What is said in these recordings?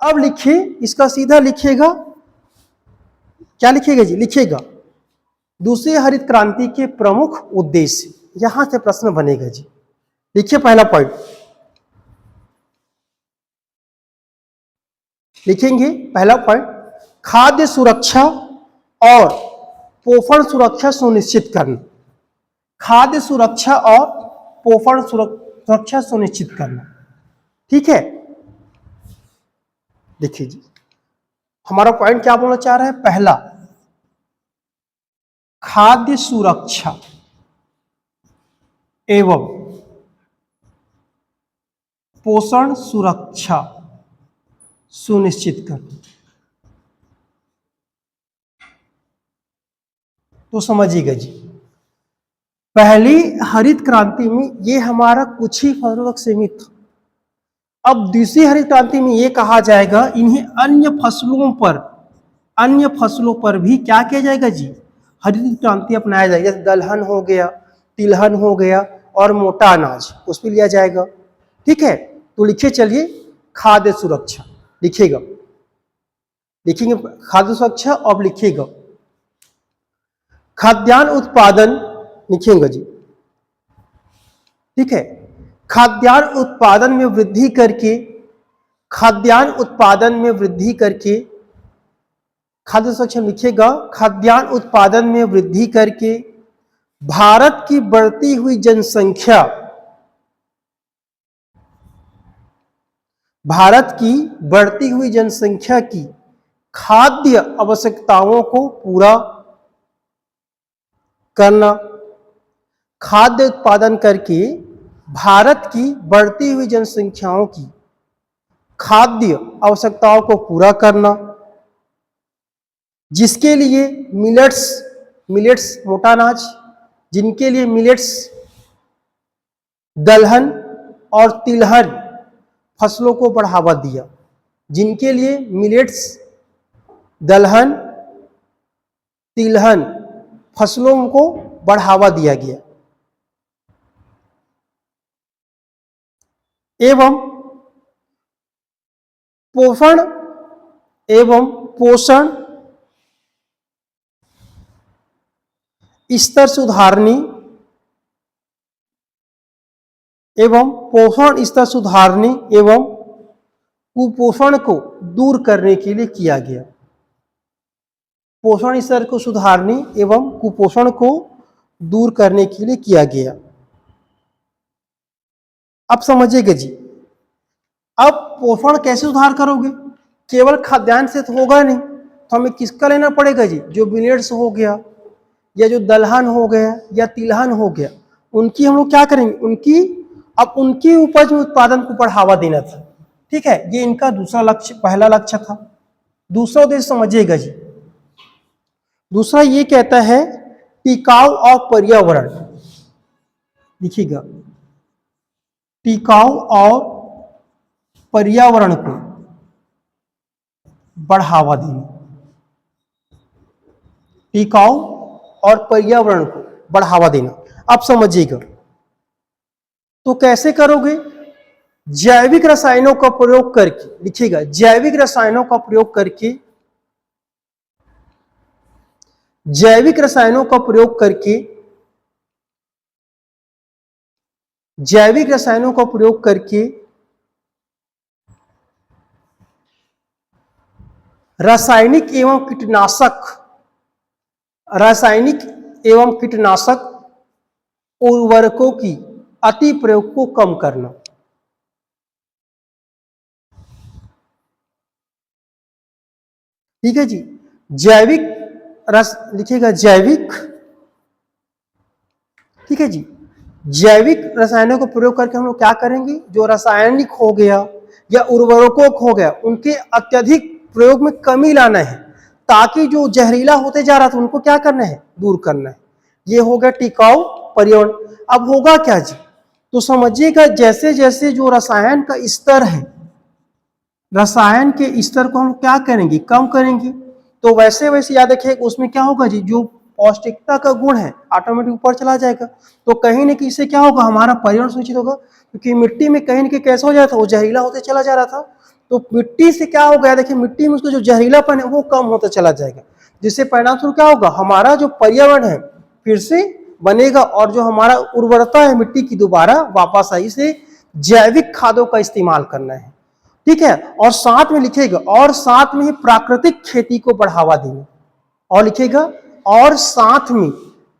अब लिखिए, इसका सीधा लिखिएगा, क्या लिखिएगा जी, लिखिएगा दूसरी हरित क्रांति के प्रमुख उद्देश्य। यहां से प्रश्न बनेगा जी। लिखिए पहला पॉइंट, लिखेंगे पहला पॉइंट, खाद्य सुरक्षा और पोषण सुरक्षा सुनिश्चित करना। खाद्य सुरक्षा और पोषण सुरक्षा सुनिश्चित करना, ठीक है। देखिए जी, हमारा पॉइंट क्या बोलना चाह रहा है, पहला खाद्य सुरक्षा एवं पोषण सुरक्षा सुनिश्चित करना। तो समझिएगा जी, पहली हरित क्रांति में ये हमारा कुछ ही फसलों तक सीमित था। अब दूसरी हरित क्रांति में ये कहा जाएगा इन्हें अन्य फसलों पर भी क्या किया जाएगा जी, हरित क्रांति अपनाया जाएगा। जैसे दलहन हो गया, तिलहन हो गया और मोटा अनाज, उस पर लिया जाएगा, ठीक है। तो लिखिए चलिए खाद्य सुरक्षा, लिखिएगा, लिखेंगे खाद्य सुरक्षा और लिखिएगा खाद्यान्न उत्पादन, लिखेंगे जी, ठीक है। खाद्यान्न उत्पादन में वृद्धि करके, खाद्यान्न उत्पादन में वृद्धि करके, खाद्य सुरक्षा लिखिएगा, खाद्यान्न उत्पादन में वृद्धि करके भारत की बढ़ती हुई जनसंख्या, भारत की बढ़ती हुई जनसंख्या की खाद्य आवश्यकताओं को पूरा करना। खाद्य उत्पादन करके भारत की बढ़ती हुई जनसंख्याओं की खाद्य आवश्यकताओं को पूरा करना, जिसके लिए मिलेट्स मोटा अनाज, जिनके लिए मिलेट्स, दलहन और तिलहन फसलों को बढ़ावा दिया, जिनके लिए मिलेट्स, दलहन, तिलहन फसलों को बढ़ावा दिया गया, एवं पोषण स्तर सुधारने एवं कुपोषण को दूर करने के लिए किया गया। पोषण स्तर को सुधारने एवं कुपोषण को दूर करने के लिए किया गया। अब समझिएगा जी, अब पोषण कैसे सुधार करोगे, केवल खाद्यान्न से तो होगा नहीं, तो हमें किसका लेना पड़ेगा जी, जो मिलेट्स हो गया या जो दलहन हो गया या तिलहन हो गया, उनकी हम लोग क्या करेंगे, उनकी उपज में उत्पादन को बढ़ावा देना था, ठीक है। ये इनका दूसरा लक्ष्य, पहला लक्ष्य था। दूसरा उद्देश्य समझिएगा जी, दूसरा ये कहता है टिकाऊ और पर्यावरण, लिखिएगा टिकाऊ और पर्यावरण को बढ़ावा देना, टिकाऊ और पर्यावरण को बढ़ावा देना। अब समझिएगा, तो कैसे करोगे, जैविक रसायनों का प्रयोग करके, लिखिएगा जैविक रसायनों का प्रयोग करके, जैविक रसायनों का प्रयोग करके, जैविक रसायनों का प्रयोग करके रासायनिक एवं कीटनाशक उर्वरकों की अति प्रयोग को कम करना। ठीक है जी, लिखिएगा जैविक, ठीक है जी, जैविक रसायनों का प्रयोग करके हम लोग क्या करेंगे, जो रासायनिक हो गया या उर्वरकों हो गया, उनके अत्यधिक प्रयोग में कमी लाना है, ताकि जो जहरीला होते जा रहा था उनको क्या करना है, दूर करना है। ये हो गया टिकाऊ पर्यावरण। अब होगा क्या जी, तो समझिएगा जैसे जैसे जो रसायन का स्तर है, रसायन के स्तर को हम क्या करेंगे, कम करेंगे, तो वैसे वैसे याद रखिए उसमें क्या होगा जी, जो पौष्टिकता का गुण है ऑटोमेटिक ऊपर चला जाएगा। तो कहीं न कहीं इससे क्या होगा, हमारा पर्यावरण सूचित होगा, क्योंकि मिट्टी में कहीं न कहीं कैसा हो जाता था, वो जहरीला होते चला जा रहा था, तो मिट्टी से क्या हो गया, देखिए मिट्टी में उसका जो जहरीलापन है वो कम होता चला जाएगा, जिससे परिणाम स्वरूप क्या होगा, हमारा जो पर्यावरण है फिर से बनेगा और जो हमारा उर्वरता है मिट्टी की दोबारा वापस आई। इसे जैविक खादों का इस्तेमाल करना है, ठीक है। और साथ में लिखेगा, और साथ में ही प्राकृतिक खेती को बढ़ावा देना, और लिखेगा और साथ में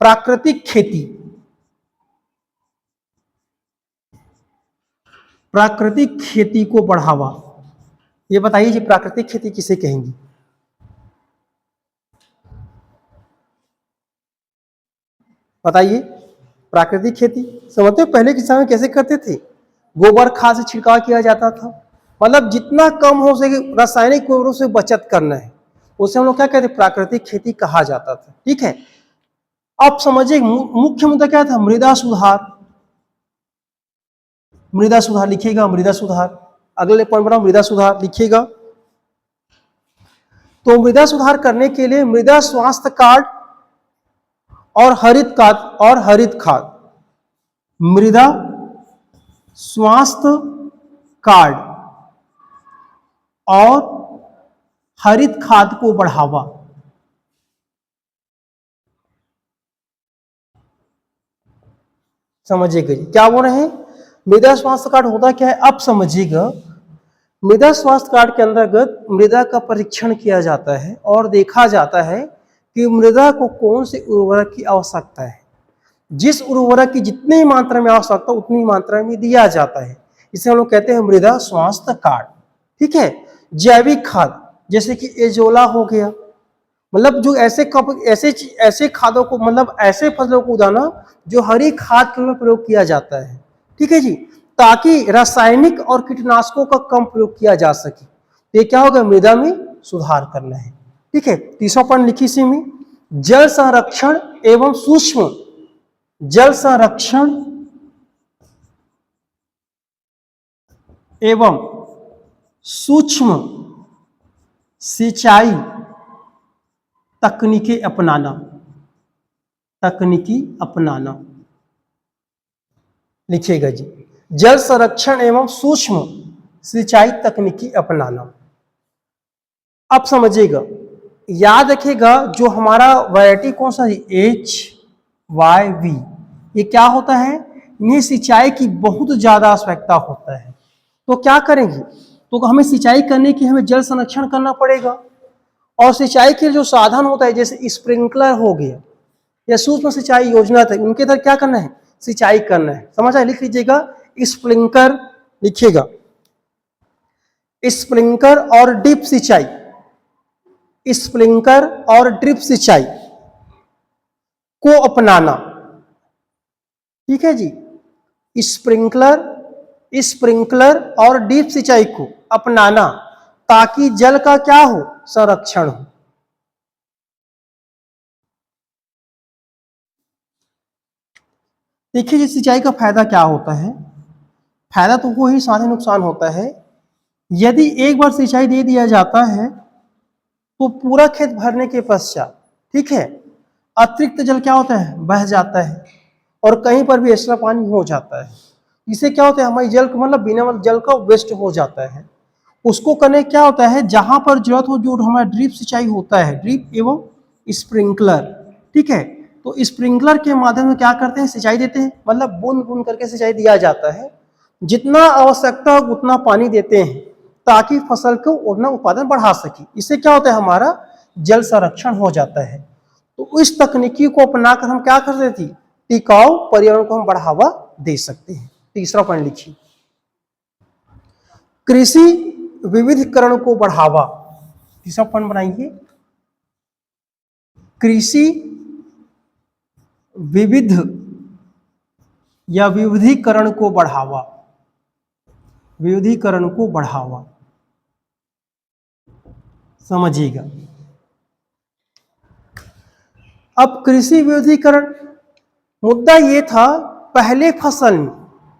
प्राकृतिक खेती, प्राकृतिक खेती को बढ़ावा। ये बताइए जी प्राकृतिक खेती किसे कहेंगे? बताइए, प्राकृतिक खेती समझते हो पहले के समय में कैसे करते थे? गोबर खाद से छिड़काव किया जाता था, मतलब जितना कम हो सके रासायनिक उर्वरकों से बचत करना है, उसे हम लोग क्या कहते हैं, प्राकृतिक खेती कहा जाता था, ठीक है। अब समझिए मुख्य मुद्दा क्या था, मृदा सुधार। मृदा सुधार लिखिएगा, मृदा सुधार, अगले पॉइंट बना मृदा सुधार लिखिएगा। तो मृदा सुधार करने के लिए मृदा स्वास्थ्य कार्ड और हरित खाद, मृदा स्वास्थ्य कार्ड और हरित खाद को बढ़ावा। समझिएगा क्या बोल रहे हैं, मृदा स्वास्थ्य कार्ड होता क्या है, अब समझिएगा। मृदा स्वास्थ्य कार्ड के अंतर्गत मृदा का परीक्षण किया जाता है और देखा जाता है कि मृदा को कौन से उर्वरक की आवश्यकता है, जिस उर्वरक की जितनी मात्रा में आवश्यकता उतनी मात्रा में दिया जाता है, इसे हम लोग कहते हैं मृदा स्वास्थ्य कार्ड, ठीक है। जैविक खाद जैसे कि एजोला हो गया, मतलब जो ऐसे खादों को, मतलब ऐसे फसलों को उगाना जो हरी खाद के रूप में प्रयोग किया जाता है, ठीक है जी, ताकि रासायनिक और कीटनाशकों का कम प्रयोग किया जा सके। तो ये क्या होगा, मृदा में सुधार करना है, ठीक है। तीसरा पॉइंट लिखिए इसी में, जल संरक्षण एवं सूक्ष्म जल संरक्षण एवं सूक्ष्म सिंचाई तकनीकी अपनाना, तकनीकी अपनाना लिखिएगा जी, जल संरक्षण एवं सूक्ष्म सिंचाई तकनीकी अपनाना। अब समझिएगा, याद रखिएगा जो हमारा वैरायटी कौन सा है, HYV, ये क्या होता है, इन्हें सिंचाई की बहुत ज्यादा आवश्यकता होता है। तो क्या करेंगे, तो हमें सिंचाई करने की हमें जल संरक्षण करना पड़ेगा, और सिंचाई के जो साधन होता है जैसे स्प्रिंकलर हो गया या सूक्ष्म सिंचाई योजना था, उनके अंदर क्या करना है, सिंचाई करना है। समझ आए, लिख लीजिएगा स्प्रिंकलर, लिखिएगा स्प्रिंकलर और ड्रिप सिंचाई, स्प्रिंकलर और ड्रिप सिंचाई को अपनाना, ठीक है जी, स्प्रिंकलर और ड्रिप सिंचाई को अपनाना, ताकि जल का क्या हो, संरक्षण हो। देखिए जी सिंचाई का फायदा क्या होता है, फायदा तो वो ही, साथ ही नुकसान होता है। यदि एक बार सिंचाई दे दिया जाता है तो पूरा खेत भरने के पश्चात, ठीक है, अतिरिक्त जल क्या होता है, बह जाता है, और कहीं पर भी एक्स्ट्रा पानी हो जाता है। इससे क्या होता है, हमारी जल मतलब बिना जल का वेस्ट हो जाता है। उसको करने क्या होता है, जहां पर जरूरत हो, जो हमारा ड्रिप सिंचाई होता है, ड्रिप एवं स्प्रिंकलर, ठीक है, तो स्प्रिंकलर के माध्यम से क्या करते हैं, सिंचाई देते हैं, मतलब बूंद बूंद करके सिंचाई दिया जाता है, जितना आवश्यकता हो उतना पानी देते हैं, ताकि फसल को उतना उत्पादन बढ़ा सके। इससे क्या होता है, हमारा जल संरक्षण हो जाता है। तो इस तकनीकी को अपनाकर हम क्या कर सकते हैं, टिकाऊ पर्यावरण को हम बढ़ावा दे सकते हैं। तीसरा पॉइंट लिखिए, कृषि विविधीकरण को बढ़ावा। तीसरा पॉइंट बनाइए, कृषि विविध या विविधीकरण को बढ़ावा, विविधीकरण को बढ़ावा। समझिएगा, अब कृषि विविधीकरण मुद्दा ये था, पहले फसल में,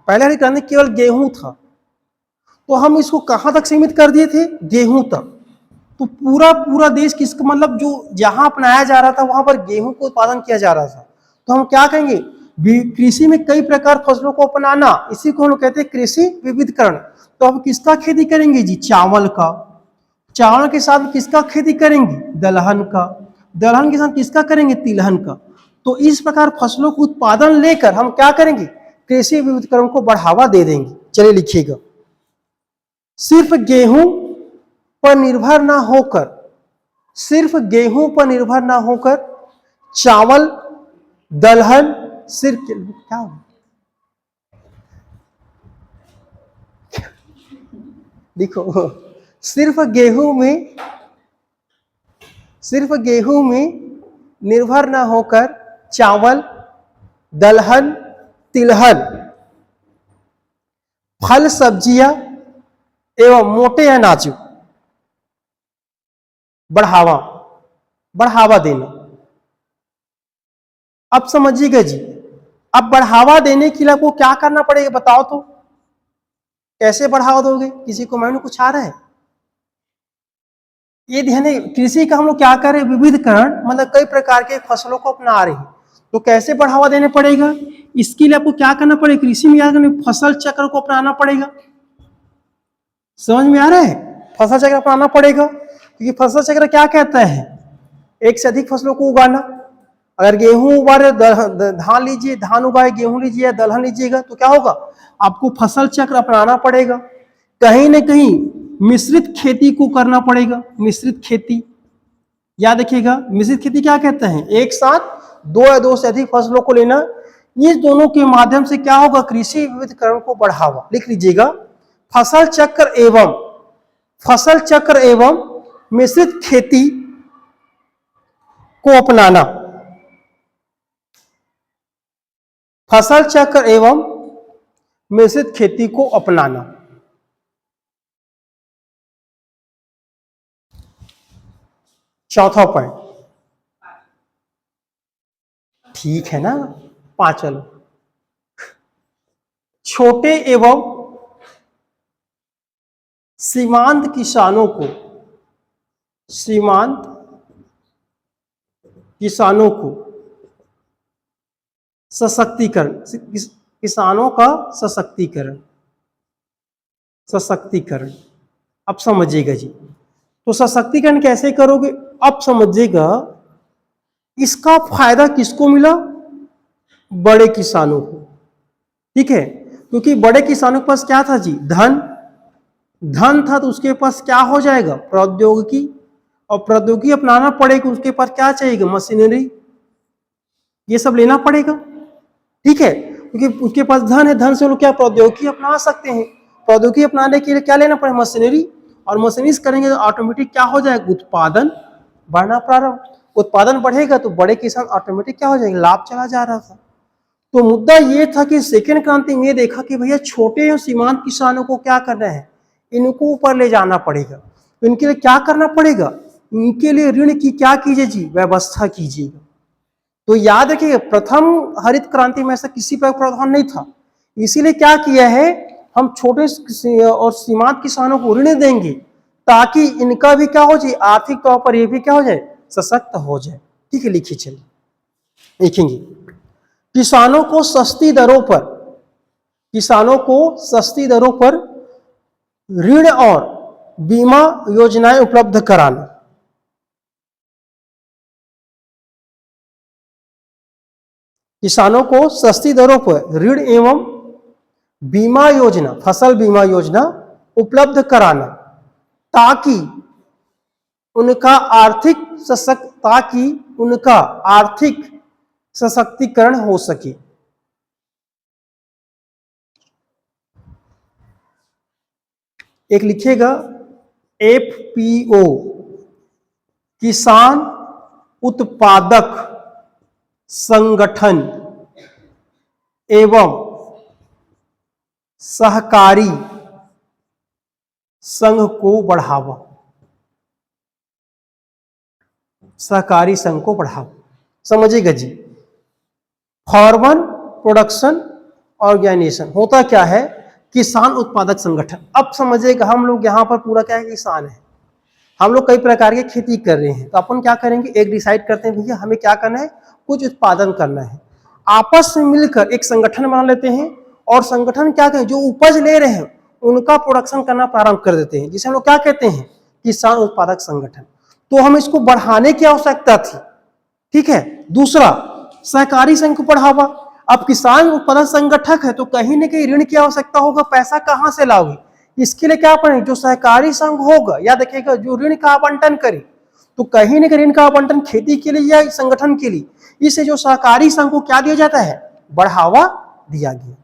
पहले हरित केवल गेहूं था, तो हम इसको कहां तक सीमित कर दिए थे, गेहूं तक। तो पूरा देश किसका, मतलब जो जहां अपनाया जा रहा था वहां पर गेहूं को उत्पादन किया जा रहा था। तो हम क्या कहेंगे, कृषि में कई प्रकार फसलों को अपनाना, इसी को हम लोग कहते हैं कृषि विविधीकरण। तो अब किसका खेती करेंगे जी? चावल का। चावल के साथ किसका खेती करेंगे? दलहन का। दलहन के साथ किसका करेंगे? तिलहन का। तो इस प्रकार फसलों को उत्पादन लेकर हम क्या करेंगे? कृषि विविधीकरण को बढ़ावा दे देंगे। चलिए लिखिएगा, सिर्फ गेहूं पर निर्भर ना होकर, सिर्फ गेहूं पर निर्भर ना होकर चावल, दलहन, सिर्फ क्या हो? देखो, सिर्फ गेहूं में, सिर्फ गेहूं में निर्भर ना होकर चावल, दलहन, तिलहन, फल, सब्जियां एवं मोटे अनाजों बढ़ावा बढ़ावा देना। अब समझिएगा जी, अब बढ़ावा देने के लिए आपको क्या करना पड़ेगा बताओ तो? कैसे बढ़ावा दोगे? किसी को माइंड में कुछ आ रहा है? ये ध्यान है, कृषि का हम लोग क्या कर रहे हैं? विविधीकरण, मतलब कई प्रकार के फसलों को अपना रहे हैं। तो कैसे बढ़ावा देने पड़ेगा? इसके लिए आपको क्या करना पड़ेगा? कृषि में क्या करना? फसल चक्र को अपनाना पड़ेगा। समझ में आ रहा है? फसल चक्र अपनाना पड़ेगा, क्योंकि फसल चक्र क्या कहता है? एक से अधिक फसलों को उगाना। अगर गेहूं उगा रहे, धान लीजिए, धान उगाए, गेहूं लीजिए, दलहन लीजिएगा, तो क्या होगा? आपको फसल चक्र अपनाना पड़ेगा। कहीं न कहीं मिश्रित खेती को करना पड़ेगा। मिश्रित खेती, याद रखिएगा, मिश्रित खेती क्या कहते हैं? एक साथ दो या दो से अधिक फसलों को लेना। इस दोनों के माध्यम से क्या होगा? कृषि विविधीकरण को बढ़ावा। लिख लीजिएगा, फसल चक्र एवं मिश्रित खेती को अपनाना। फसल चक्र एवं मिश्रित खेती को अपनाना। चौथा पॉइंट, ठीक है ना? 5 चलो, छोटे एवं सीमांत किसानों को, सीमांत किसानों को सशक्तिकरण, किसानों का सशक्तिकरण, सशक्तिकरण। अब समझिएगा जी, तो सशक्तिकरण कैसे करोगे? अब समझिएगा, इसका फायदा किसको मिला? बड़े किसानों को। ठीक है, क्योंकि बड़े किसानों के पास क्या था जी? धन। धन था तो उसके पास क्या हो जाएगा? प्रौद्योगिकी। और प्रौद्योगिकी अपनाना पड़ेगा, उसके पास क्या चाहिए? मशीनरी, ये सब लेना पड़ेगा। ठीक है, क्योंकि उसके पास धन है, धन से लोग क्या प्रौद्योगिकी अपना सकते हैं। प्रौद्योगिकी अपनाने के लिए क्या लेना पड़ेगा? मशीनरी। और मशीनरी करेंगे तो ऑटोमेटिक क्या हो जाएगा? उत्पादन बढ़ना प्रारंभ। उत्पादन बढ़ेगा तो बड़े किसान ऑटोमेटिक क्या हो जाएंगे? लाभ चला जा रहा था। तो मुद्दा ये था कि सेकेंड क्रांति में ये देखा कि भैया छोटे और सीमांत किसानों को क्या करना है? इनको ऊपर ले जाना पड़ेगा। तो इनके लिए क्या करना पड़ेगा? इनके लिए ऋण की क्या कीजिए जी? व्यवस्था कीजिएगा। तो याद रखिए, प्रथम हरित क्रांति में ऐसा किसी पर प्रावधान नहीं था। इसीलिए क्या किया है? हम छोटे और सीमांत किसानों को ऋण देंगे, ताकि इनका भी क्या हो जाए? आर्थिक तौर पर ये भी क्या हो जाए? सशक्त हो जाए। ठीक है, लिखिए, चलिए लिखेंगे, किसानों को सस्ती दरों पर, किसानों को सस्ती दरों पर ऋण और बीमा योजनाएं उपलब्ध कराना। किसानों को सस्ती दरों पर ऋण एवं बीमा योजना, फसल बीमा योजना उपलब्ध कराना, ताकि उनका आर्थिक सशक्तिकरण हो सके। एक लिखिएगा, एफपीओ, किसान उत्पादक संगठन एवं सहकारी संघ को बढ़ावा। सहकारी संघ को बढ़ावा, समझिएगा जी। फॉर्मर प्रोडक्शन ऑर्गेनाइजेशन होता क्या है? किसान उत्पादक संगठन। अब समझिएगा, हम लोग यहाँ पर पूरा क्या है? किसान है। हम लोग कई प्रकार की खेती कर रहे हैं, तो अपन क्या करेंगे? एक डिसाइड करते हैं भैया हमें क्या करना है? कुछ उत्पादन करना है। आपस में मिलकर एक संगठन बना लेते हैं, और संगठन क्या करें? जो उपज ले रहे हैं उनका प्रोडक्शन करना प्रारंभ कर देते हैं, जिसे हम लोग क्या कहते हैं, किसान उत्पादक संगठन। तो हमें इसको बढ़ाने की आवश्यकता थी, ठीक है। दूसरा, सहकारी संघ को बढ़ावा। अब किसान उत्पादक संगठक है तो कहीं ना कहीं ऋण की आवश्यकता होगा, पैसा कहां से लाओगे, इसके लिए क्या करें, जो सहकारी संघ होगा या देखिएगा जो ऋण का आवंटन करे, तो कहीं ना कहीं ऋण का आवंटन खेती के लिए या संगठन के लिए, इससे जो सहकारी संघ को क्या दिया जाता है, बढ़ावा दिया गया,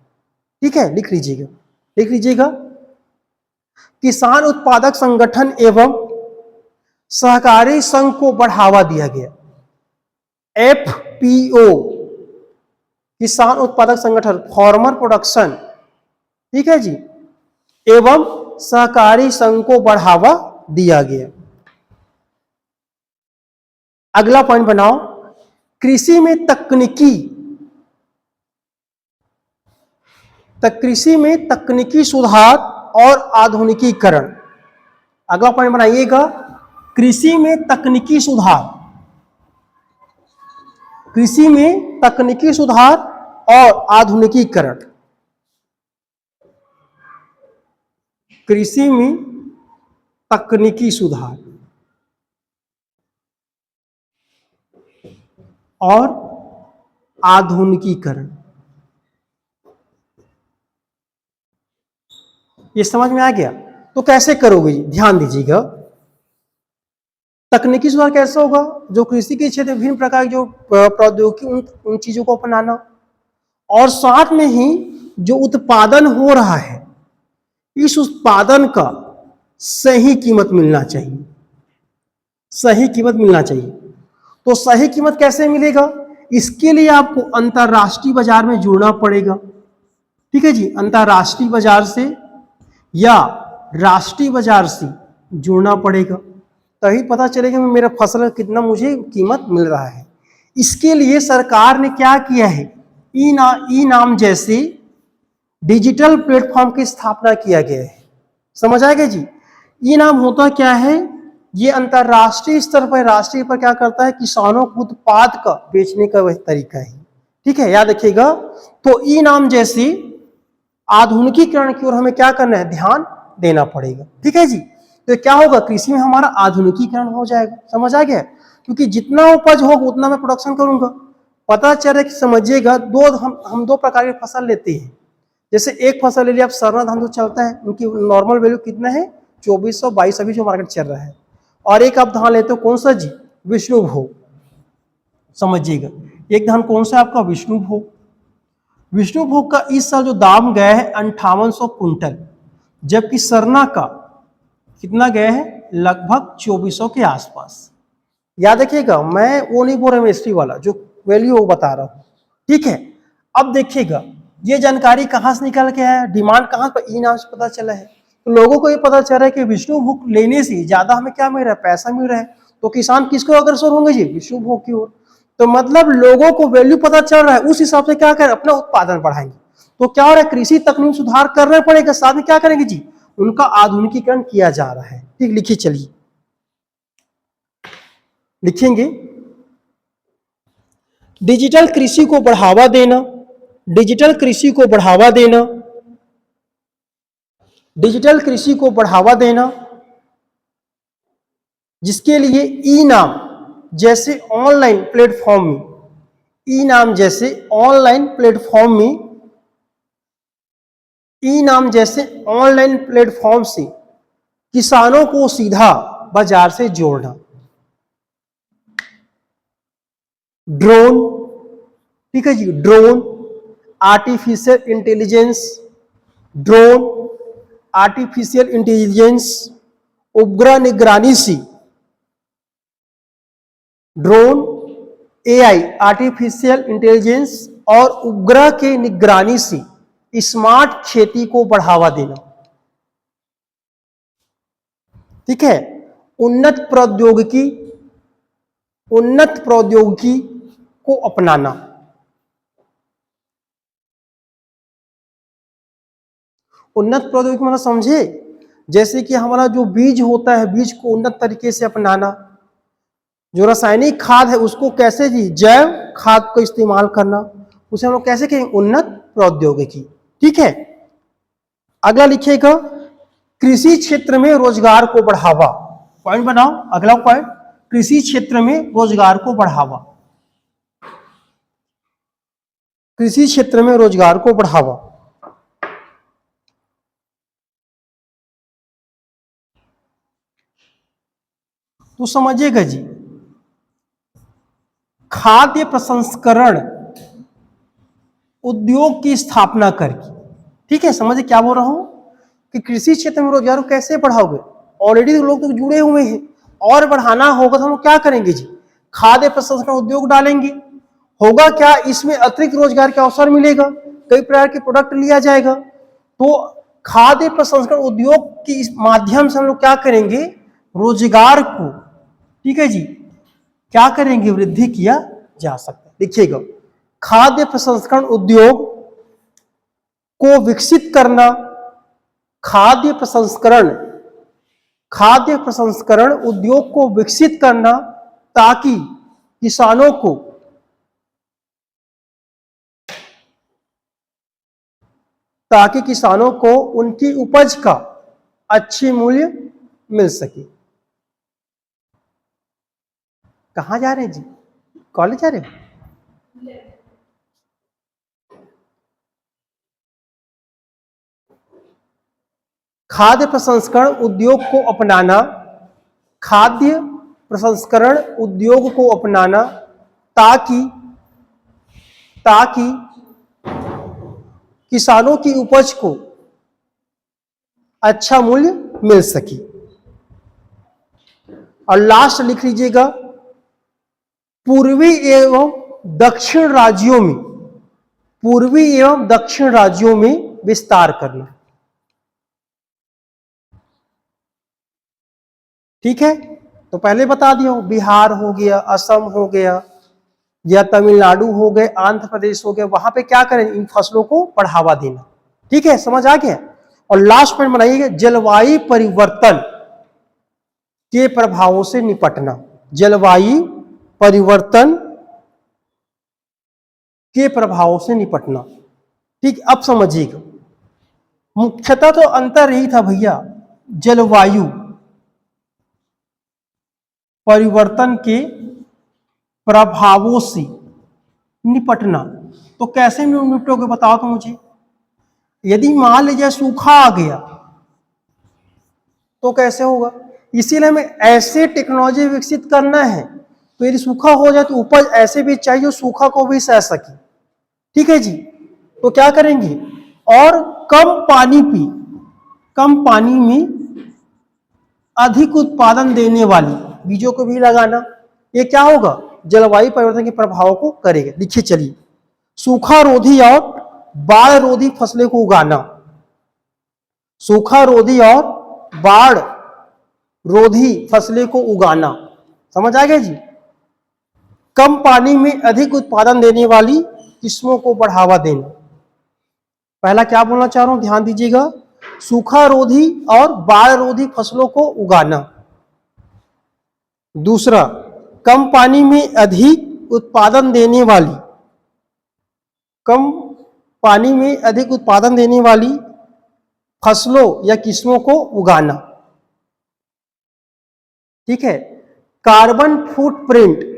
ठीक है। लिख लीजिएगा, लिख लीजिएगा, किसान उत्पादक संगठन एवं सहकारी संघ को बढ़ावा दिया गया, एफपीओ, किसान उत्पादक संगठन, फार्मर प्रोडक्शन, ठीक है जी, एवं सहकारी संघ को बढ़ावा दिया गया। अगला पॉइंट बनाओ, कृषि में तकनीकी सुधार और आधुनिकीकरण। अगला पॉइंट बनाइएगा, कृषि में तकनीकी सुधार, कृषि में तकनीकी सुधार और आधुनिकीकरण, कृषि में तकनीकी सुधार और आधुनिकीकरण। ये समझ में आ गया? तो कैसे करोगे, ध्यान दीजिएगा। तकनीकी सुधार कैसे होगा, जो कृषि के क्षेत्र में विभिन्न प्रकार की जो प्रौद्योगिकी उन चीजों को अपनाना, और साथ में ही जो उत्पादन हो रहा है इस उत्पादन का सही कीमत मिलना चाहिए, सही कीमत मिलना चाहिए। तो सही कीमत कैसे मिलेगा, इसके लिए आपको अंतरराष्ट्रीय बाजार में जुड़ना पड़ेगा, ठीक है जी। अंतरराष्ट्रीय बाजार से या राष्ट्रीय बाजार से जुड़ना पड़ेगा, तभी पता चलेगा मेरा फसल का कितना मुझे कीमत मिल रहा है। इसके लिए सरकार ने क्या किया है, ई नाम जैसे डिजिटल प्लेटफॉर्म की स्थापना किया गया है। समझ आएगा जी? ई नाम होता क्या है, ये अंतरराष्ट्रीय स्तर पर, राष्ट्रीय पर क्या करता है, किसानों को उत्पाद का बेचने का वह तरीका है, ठीक है, याद रखिएगा। तो ई नाम जैसी आधुनिकीकरण की ओर हमें क्या करना है, ध्यान देना पड़ेगा, ठीक है जी। तो क्या होगा, कृषि में हमारा आधुनिकीकरण हो जाएगा। समझ आ गया? क्योंकि जितना उपज होगा उतना मैं प्रोडक्शन करूंगा। पता चले कि समझिएगा, हम दो प्रकार की फसल लेते हैं। जैसे एक फसल ले लिया, आप सरना धान जो चलता है उनकी नॉर्मल वैल्यू कितना है, 2422 अभी जो मार्केट चल रहा है। और एक आप धान लेते हो, कौन सा जी, विष्णुभोग। समझिएगा, एक धान कौन सा आपका, विष्णुभोग। विष्णुभोग का इस साल जो दाम गया है 5800 कुंटल, जबकि सरना का कितना गया है, लगभग 2400 के आसपास। याद रखिएगा, मैं वो नहीं बोल रहा एमएसपी वाला, जो वैल्यू वो बता रहा हूं, ठीक है। अब देखिएगा, ये जानकारी कहां से निकल के आया, डिमांड कहां पर, ई नाम से पता चला है। तो लोगों को ये पता चल रहा है कि विष्णुभोग लेने से ज्यादा हमें क्या मिल रहा है, पैसा मिल रहा है। तो किसान किसको अग्रसर होंगे जी, विष्णुभोग की ओर। तो मतलब लोगों को वैल्यू पता चल रहा है, उस हिसाब से क्या करें, अपना उत्पादन बढ़ाएंगे। तो क्या हो रहा है, कृषि तकनीक सुधार करना पड़ेगा, साथ में क्या करेंगे जी, उनका आधुनिकीकरण किया जा रहा है, ठीक। लिखिए, चलिए लिखेंगे, डिजिटल कृषि को बढ़ावा देना, डिजिटल कृषि को बढ़ावा देना, डिजिटल कृषि को बढ़ावा देना, जिसके लिए ई नाम जैसे ऑनलाइन प्लेटफॉर्म में, ई नाम जैसे ऑनलाइन प्लेटफॉर्म में, ई नाम जैसे ऑनलाइन प्लेटफॉर्म से किसानों को सीधा बाजार से जोड़ना। ड्रोन, ठीक है जी, drone, artificial intelligence, drone, artificial intelligence, उपग्रह निगरानी से, ड्रोन, एआई, आर्टिफिशियल इंटेलिजेंस और उपग्रह के निगरानी से स्मार्ट खेती को बढ़ावा देना, ठीक है। उन्नत प्रौद्योगिकी को अपनाना, उन्नत प्रौद्योगिकी मतलब समझे, जैसे कि हमारा जो बीज होता है, बीज को उन्नत तरीके से अपनाना, जो रासायनिक खाद है उसको कैसे जी, जैव खाद को इस्तेमाल करना, उसे हम लोग कैसे कहेंगे, उन्नत प्रौद्योगिकी, ठीक है। अगला लिखिएगा कृषि क्षेत्र में रोजगार को बढ़ावा। पॉइंट बनाओ, अगला पॉइंट कृषि क्षेत्र में रोजगार को बढ़ावा। कृषि क्षेत्र में रोजगार को बढ़ावा। तो समझिएगा जी, खाद्य प्रसंस्करण उद्योग की स्थापना करके, ठीक है, समझिए क्या बोल रहा हूं कि कृषि क्षेत्र में रोजगार को कैसे बढ़ाओगे। ऑलरेडी लोग तो जुड़े हुए हैं, और बढ़ाना होगा तो हम क्या करेंगे जी, खाद्य प्रसंस्करण उद्योग डालेंगे। होगा क्या, इसमें अतिरिक्त रोजगार का अवसर मिलेगा, कई प्रकार के प्रोडक्ट लिया जाएगा। तो खाद्य प्रसंस्करण उद्योग के माध्यम से हम लोग क्या करेंगे, रोजगार को, ठीक है जी, क्या करेंगे, वृद्धि किया जा सकता है। देखिएगा, खाद्य प्रसंस्करण उद्योग को विकसित करना, खाद्य प्रसंस्करण उद्योग को विकसित करना ताकि किसानों को उनकी उपज का अच्छी मूल्य मिल सके। कहां जा रहे हैं जी, कॉलेज जा रहे हैं? खाद्य प्रसंस्करण उद्योग को अपनाना, खाद्य प्रसंस्करण उद्योग को अपनाना ताकि किसानों की उपज को अच्छा मूल्य मिल सके। और लास्ट लिख लीजिएगा, पूर्वी एवं दक्षिण राज्यों में विस्तार करना। ठीक है, तो पहले बता दिया, बिहार हो गया, असम हो गया, या तमिलनाडु हो गए, आंध्र प्रदेश हो गया, वहां पे क्या करें, इन फसलों को बढ़ावा देना। ठीक है, समझ आ गया। और लास्ट पॉइंट बनाइएगा, जलवायु परिवर्तन के प्रभावों से निपटना। जलवायु परिवर्तन के प्रभावों से निपटना। ठीक, अब समझिएगा, मुख्यतः तो अंतर यही था भैया, जलवायु परिवर्तन के प्रभावों से निपटना। तो कैसे निपटोगे बताओ तो मुझे। यदि मान लीजिए सूखा आ गया तो कैसे होगा, इसीलिए हमें ऐसे टेक्नोलॉजी विकसित करना है। तो यदि सूखा हो जाए तो उपज ऐसे भी चाहिए सूखा को भी सह सके। ठीक है जी, तो क्या करेंगे, और कम पानी में अधिक उत्पादन देने वाली बीजों को भी लगाना। ये क्या होगा, जलवायु परिवर्तन के प्रभावों को करेगा। देखिए चलिए, सूखा रोधी और बाढ़ रोधी फसलें को उगाना। सूखा रोधी और बाढ़ रोधी फसलें को उगाना, समझ आ गया जी। कम पानी में अधिक उत्पादन देने वाली किस्मों को बढ़ावा देना। पहला क्या बोलना चाह रहा हूं, ध्यान दीजिएगा, सूखा रोधी और बाढ़ रोधी फसलों को उगाना। दूसरा, कम पानी में अधिक उत्पादन देने वाली फसलों या किस्मों को उगाना। ठीक है, कार्बन फुटप्रिंट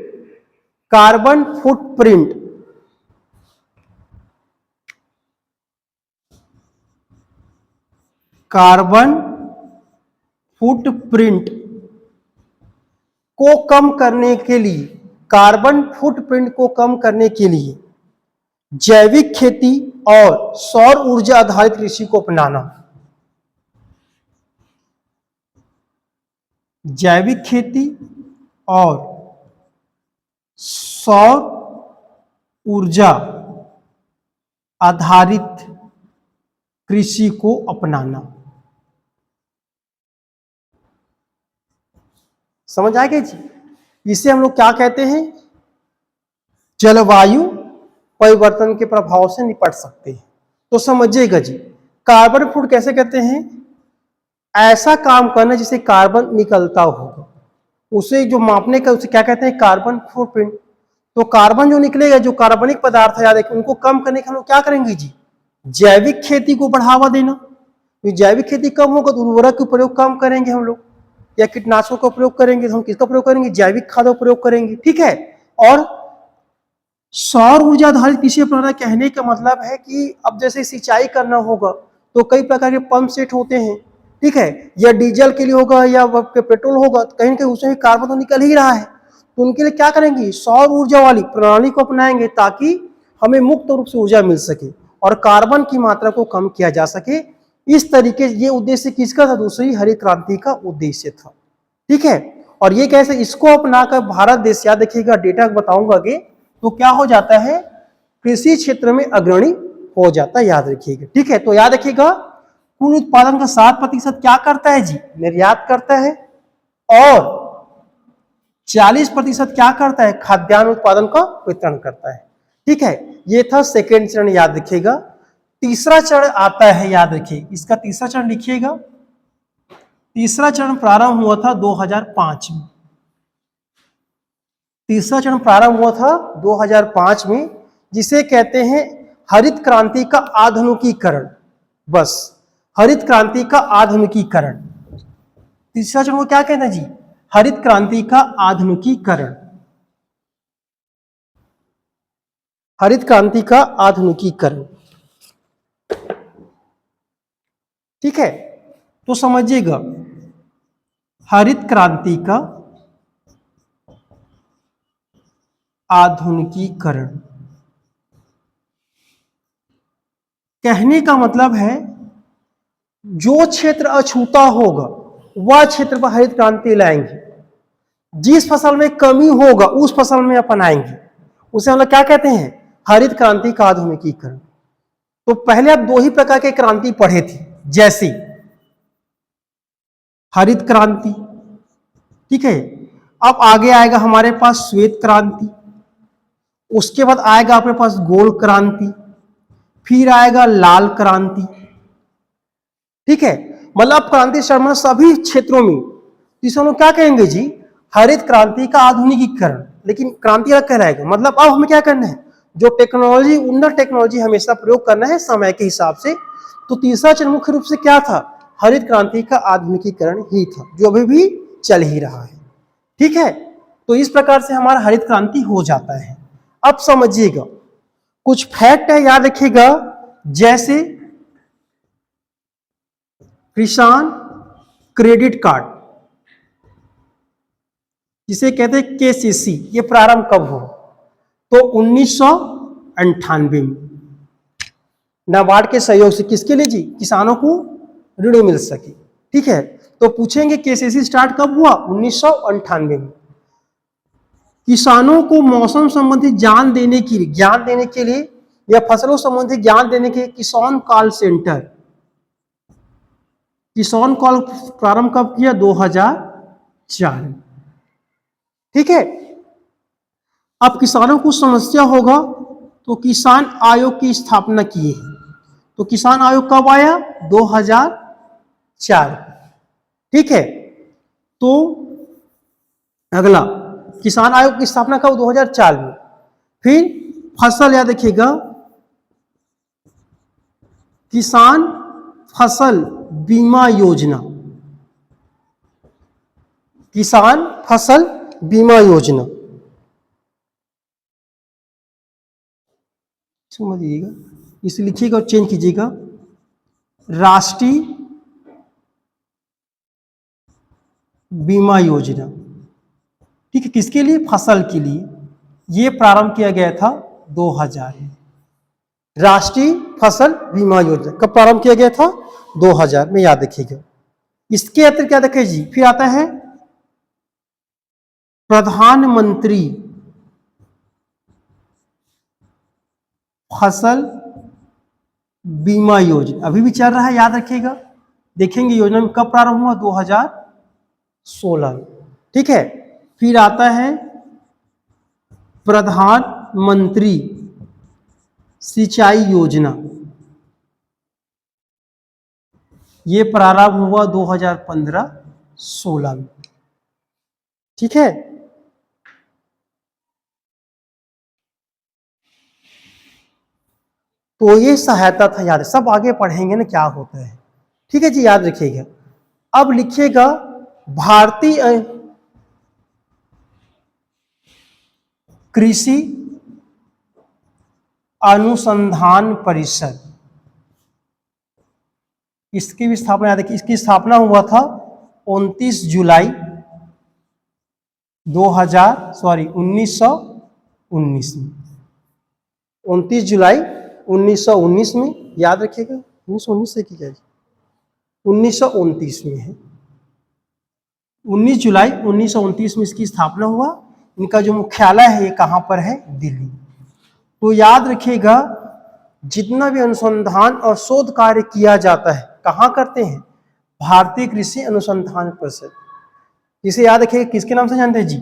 को कम करने के लिए जैविक खेती और सौर ऊर्जा आधारित कृषि को अपनाना। जैविक खेती और सौर ऊर्जा आधारित कृषि को अपनाना। समझ आ गया जी। इसे हम लोग क्या कहते हैं, जलवायु परिवर्तन के प्रभाव से निपट सकते हैं। तो समझिएगा जी, कार्बन फुट कैसे कहते हैं, ऐसा काम करना जिससे कार्बन निकलता होगा, उसे जो मापने का उसे क्या कहते हैं, कार्बन फुटप्रिंट। तो कार्बन जो निकलेगा, जो कार्बनिक पदार्थ याद है, उनको कम करने के हम लोग क्या करेंगे जी, जैविक खेती को बढ़ावा देना। तो जैविक खेती कम होगा तो उर्वरक का प्रयोग कम करेंगे हम लोग, या कीटनाशकों का प्रयोग करेंगे, तो हम किसका प्रयोग करेंगे, जैविक खादों का प्रयोग करेंगे। ठीक है। और सौर ऊर्जा आधारित कृषि अपनाना कहने का मतलब है कि अब जैसे सिंचाई करना होगा तो कई प्रकार के पंप सेट होते हैं। ठीक है। या डीजल के लिए होगा या पेट्रोल होगा, तो कहीं ना कहीं उसमें कार्बन तो निकल ही रहा है, तो उनके लिए क्या करेंगे, सौर ऊर्जा वाली प्रणाली को अपनाएंगे ताकि हमें मुक्त रूप से ऊर्जा मिल सके और कार्बन की मात्रा को कम किया जा सके। इस तरीके ये उद्देश्य किसका था, दूसरी हरित क्रांति का उद्देश्य था। ठीक है। और ये कैसे, इसको अपनाकर भारत देश, याद रखिएगा डेटा बताऊंगा आगे, तो क्या हो जाता है, कृषि क्षेत्र में अग्रणी हो जाता है, याद रखिएगा। ठीक है। तो याद रखिएगा कुल उत्पादन का 7% क्या करता है जी, निर्यात करता है, और 40% क्या करता है, खाद्यान्न उत्पादन का वितरण करता है। ठीक है। ये था सेकेंड चरण, याद रखिएगा। तीसरा चरण आता है, याद रखिए, इसका तीसरा चरण लिखिएगा। तीसरा चरण प्रारंभ हुआ था 2005 में। तीसरा चरण प्रारंभ हुआ था 2005 में, जिसे कहते हैं हरित क्रांति का आधुनिकीकरण। बस, हरित क्रांति का आधुनिकीकरण। तीसरा चरण को क्या कहते हैं जी, हरित क्रांति का आधुनिकीकरण। हरित क्रांति का आधुनिकीकरण। ठीक है। तो समझिएगा, हरित क्रांति का आधुनिकीकरण कहने का मतलब है जो क्षेत्र अछूता होगा वह क्षेत्र पर हरित क्रांति लाएंगे, जिस फसल में कमी होगा उस फसल में अपनाएंगे, उसे हम लोग क्या कहते हैं, हरित क्रांति का आधुनिकीकरण। तो पहले आप दो ही प्रकार के क्रांति पढ़े थे, जैसे हरित क्रांति। ठीक है। अब आगे आएगा हमारे पास श्वेत क्रांति, उसके बाद आएगा अपने पास गोल क्रांति, फिर आएगा लाल क्रांति। ठीक है। मतलब क्रांति शर्मा सभी क्षेत्रों में, जिसे हम लोग क्या कहेंगे जी, हरित क्रांति का आधुनिकीकरण। लेकिन क्रांति अलग कहलाएगा, मतलब अब हमें क्या करना है, जो टेक्नोलॉजी, उन्नत टेक्नोलॉजी हमेशा प्रयोग करना है समय के हिसाब से। तो तीसरा चरण मुख्य रूप से क्या था, हरित क्रांति का आधुनिकीकरण ही था, जो अभी भी चल ही रहा है। ठीक है। तो इस प्रकार से हमारा हरित क्रांति हो जाता है। अब समझिएगा कुछ फैक्ट है, याद रखिएगा, जैसे किसान क्रेडिट कार्ड, जिसे कहते हैं केसीसी, ये प्रारंभ कब हुआ, तो 1998 में नाबार्ड के सहयोग से। किसके लिए जी, किसानों को ऋण मिल सके। ठीक है। तो पूछेंगे केसीसी स्टार्ट कब हुआ, 1998 में। किसानों को मौसम संबंधी ज्ञान देने के लिए या फसलों संबंधी ज्ञान देने के लिए किसान कॉल सेंटर, किसान कॉल प्रारंभ कब किया, 2004। ठीक है। अब किसानों को समस्या होगा तो किसान आयोग की स्थापना किए हैं। तो किसान आयोग कब आया, 2004। ठीक है। तो अगला, किसान आयोग की स्थापना कब, 2004 में। फिर फसल, याद रखिएगा, किसान फसल बीमा योजना, किसान फसल बीमा योजना, समझिएगा, इसे लिखिएगा और चेंज कीजिएगा, राष्ट्रीय बीमा योजना। ठीक है। किसके लिए, फसल के लिए। ये प्रारंभ किया गया था 2000 में। राष्ट्रीय फसल बीमा योजना कब प्रारंभ किया गया था, 2000 में, याद रखिएगा। इसके अतिरिक्त क्या देखिए जी, फिर आता है प्रधानमंत्री फसल बीमा योजना, अभी भी चल रहा है, याद रखिएगा। देखेंगे योजना में कब प्रारंभ हुआ, 2016 में। ठीक है। फिर आता है प्रधानमंत्री सिंचाई योजना, ये प्रारंभ हुआ 2015-16 में। ठीक है। तो ये सहायता था, याद है, सब आगे पढ़ेंगे ना क्या होता है। ठीक है जी, याद रखिएगा। अब लिखिएगा भारतीय कृषि अनुसंधान परिषद, इसकी भी स्थापना याद रखिए। इसकी स्थापना हुआ था 29 जुलाई 1919 में। 29 जुलाई 1919 में, याद रखिएगा। 1919 से की क्या, 1929 में है। 19 जुलाई 1929 में इसकी स्थापना हुआ। इनका जो मुख्यालय है ये कहाँ पर है, दिल्ली। तो याद रखिएगा, जितना भी अनुसंधान और शोध कार्य किया जाता है कहाँ करते हैं, भारतीय कृषि अनुसंधान परिषद। इसे याद रखिएगा, किसके नाम से जानते हैं जी,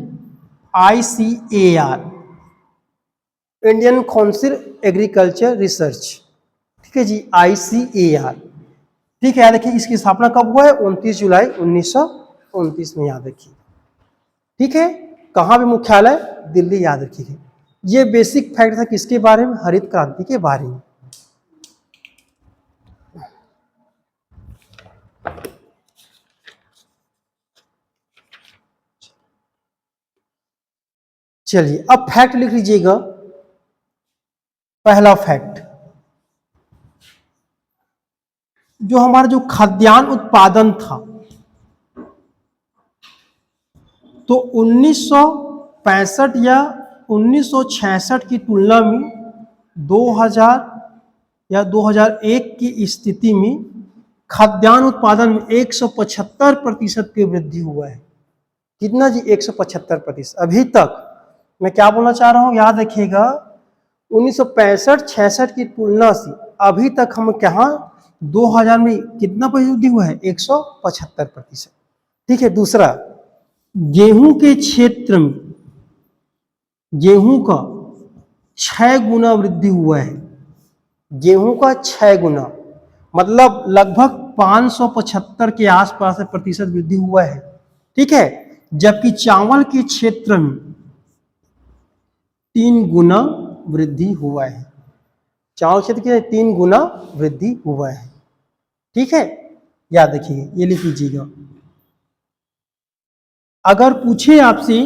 ICAR, Indian council agriculture research. ठीक है जी, ICAR। ठीक है, याद रखिए इसकी स्थापना कब हुआ है, 29 जुलाई 1929 में, याद रखिए। ठीक है, कहाँ भी मुख्यालय, दिल्ली, याद रखिए। ये बेसिक फैक्ट था किसके बारे में, हरित क्रांति के बारे में। चलिए अब फैक्ट लिख लीजिएगा। पहला फैक्ट, जो हमारा जो खाद्यान्न उत्पादन था, तो 1965 या 1966 की तुलना में 2000 या 2001 की स्थिति में खाद्यान्न उत्पादन में 175% की वृद्धि हुआ है। कितना जी, 175%। अभी तक मैं क्या बोलना चाह रहा हूं, याद रखिएगा, 1965-66 की तुलना से अभी तक हम कहाँ, 2000 में कितना वृद्धि हुआ है, 175%। ठीक है। दूसरा, गेहूं के क्षेत्र में गेहूं का 6 गुना वृद्धि हुआ है। गेहूं का 6 गुना, मतलब लगभग 575 के आसपास प्रतिशत वृद्धि हुआ है। ठीक है। जबकि चावल के क्षेत्र में 3 गुना वृद्धि हुआ है। चावल क्षेत्र के 3 गुना वृद्धि हुआ है। ठीक है, याद रखिए, ये लिख लीजिएगा। अगर पूछे आपसे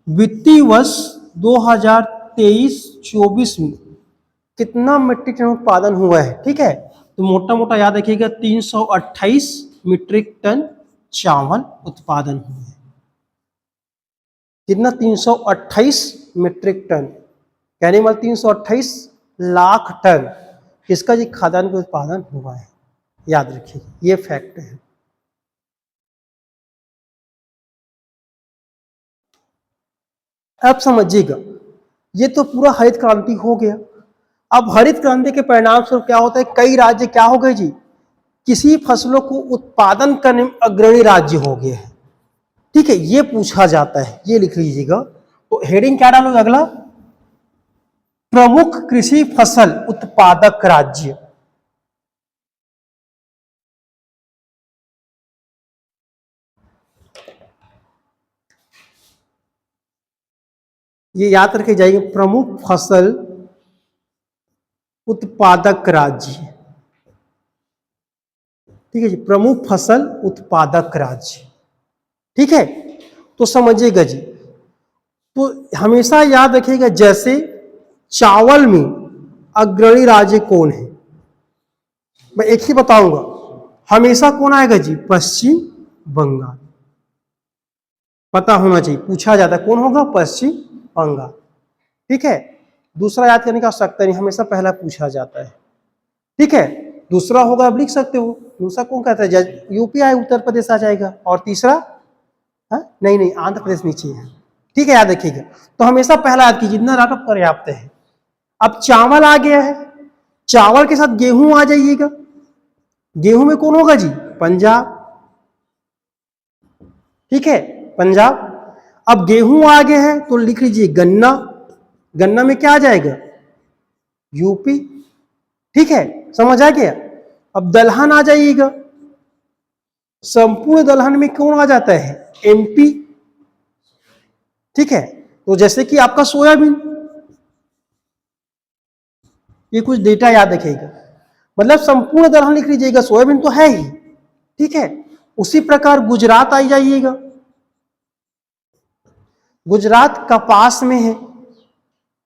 वित्तीय वर्ष 2023-24 में कितना मीट्रिक टन उत्पादन हुआ है, ठीक है, तो मोटा मोटा याद रखिएगा 328 मीट्रिक टन चावल उत्पादन हुआ है। कितना, 328 मीट्रिक टन, कहने वाले 328 लाख टन किसका जी, खाद्यान्न का उत्पादन हुआ है। याद रखिए, ये फैक्ट है। अब समझिएगा, ये तो पूरा हरित क्रांति हो गया। अब हरित क्रांति के परिणाम स्वरूप क्या होता है, कई राज्य क्या हो गए जी, किसी फसलों को उत्पादन करने में अग्रणी राज्य हो गए हैं। ठीक है, ये पूछा जाता है, ये लिख लीजिएगा। तो हेडिंग क्या डालोगे अगला, प्रमुख कृषि फसल उत्पादक राज्य। ये याद रखे जाएंगे, प्रमुख फसल उत्पादक राज्य। ठीक है जी, प्रमुख फसल उत्पादक राज्य। ठीक है, तो समझिएगा जी। तो हमेशा याद रखिएगा, जैसे चावल में अग्रणी राज्य कौन है, मैं एक ही बताऊंगा, हमेशा कौन आएगा जी, पश्चिम बंगाल। पता होना चाहिए, पूछा जाता है कौन होगा, पश्चिम बंगाल। ठीक है, दूसरा याद करने का आवश्यकता नहीं, हमेशा पहला पूछा जाता है। ठीक है, दूसरा होगा, आप लिख सकते हो, दूसरा कौन कहता है, यूपी आए, उत्तर प्रदेश आ जाएगा। और तीसरा, नहीं नहीं, आंध्र प्रदेश नीचे है। ठीक है, याद रखिएगा। तो हमेशा पहला याद कीजिए, जितना डाटा पर्याप्त है। अब चावल आ गया है, चावल के साथ गेहूं आ जाइएगा। गेहूं में कौन होगा जी, पंजाब। ठीक है, पंजाब। अब गेहूं आ गया है तो लिख लीजिए गन्ना। गन्ना में क्या आ जाएगा, यूपी। ठीक है, समझ आ गया। अब दलहन आ जाइएगा, संपूर्ण दलहन में कौन आ जाता है, एमपी। ठीक है, तो जैसे कि आपका सोयाबीन, ये कुछ डेटा याद रखिएगा, मतलब संपूर्ण दलहन लिख लीजिएगा, सोयाबीन तो है ही, ठीक है। उसी प्रकार गुजरात आई जाइएगा, गुजरात कपास में है।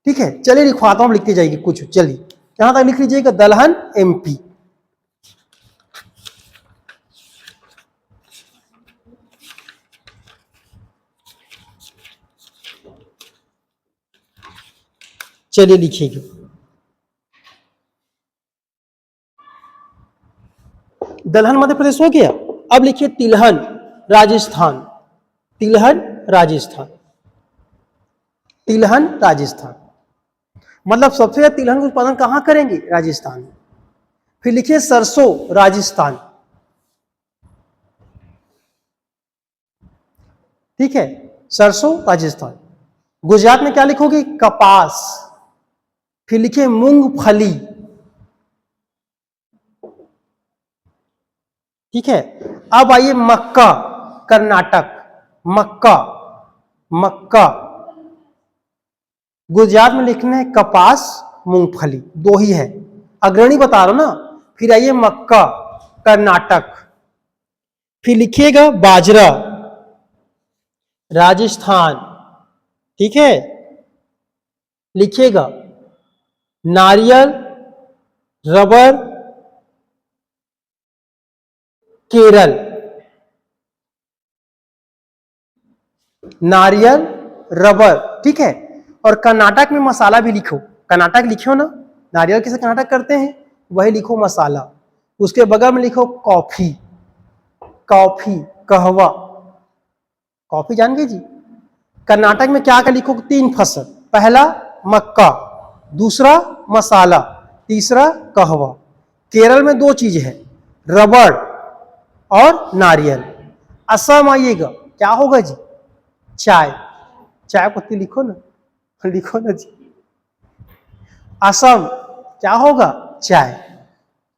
ठीक है, चलिए लिखवाता हूं, लिखते जाइए कुछ, चलिए यहां तक लिख लीजिएगा, दलहन एमपी। चलिए लिखिएगा, दलहन मध्य प्रदेश हो गया। अब लिखिए तिलहन राजस्थान, तिलहन राजस्थान, तिलहन राजस्थान, मतलब सबसे ज्यादा तिलहन का उत्पादन कहां करेंगे? राजस्थान में। फिर लिखिए सरसों राजस्थान, ठीक है, सरसों राजस्थान। गुजरात में क्या लिखोगे? कपास। फिर लिखिए मूंगफली, ठीक है। अब आइए मक्का, कर्नाटक, मक्का, मक्का। गुजरात में लिखना है कपास, मूंगफली, दो ही है, अग्रणी बता रहा हूं ना। फिर आइए मक्का, कर्नाटक। फिर लिखिएगा बाजरा, राजस्थान, ठीक है। लिखिएगा नारियल, रबर, केरल, नारियल, रबर, ठीक है। और कर्नाटक में मसाला भी लिखो, कर्नाटक लिखो ना, नारियल किसे कर्नाटक करते हैं, वही लिखो मसाला। उसके बगल में लिखो कॉफी, कॉफी, कहवा, कॉफी जान गए जी। कर्नाटक में क्या क्या लिखो? 3 फसल, पहला मक्का, दूसरा मसाला, तीसरा कहवा। केरल में 2 चीज है, रबड़ और नारियल। असम आइएगा, क्या होगा जी? चाय, चाय पत्ती लिखो ना, लिखो ना जी। असम क्या होगा? चाय।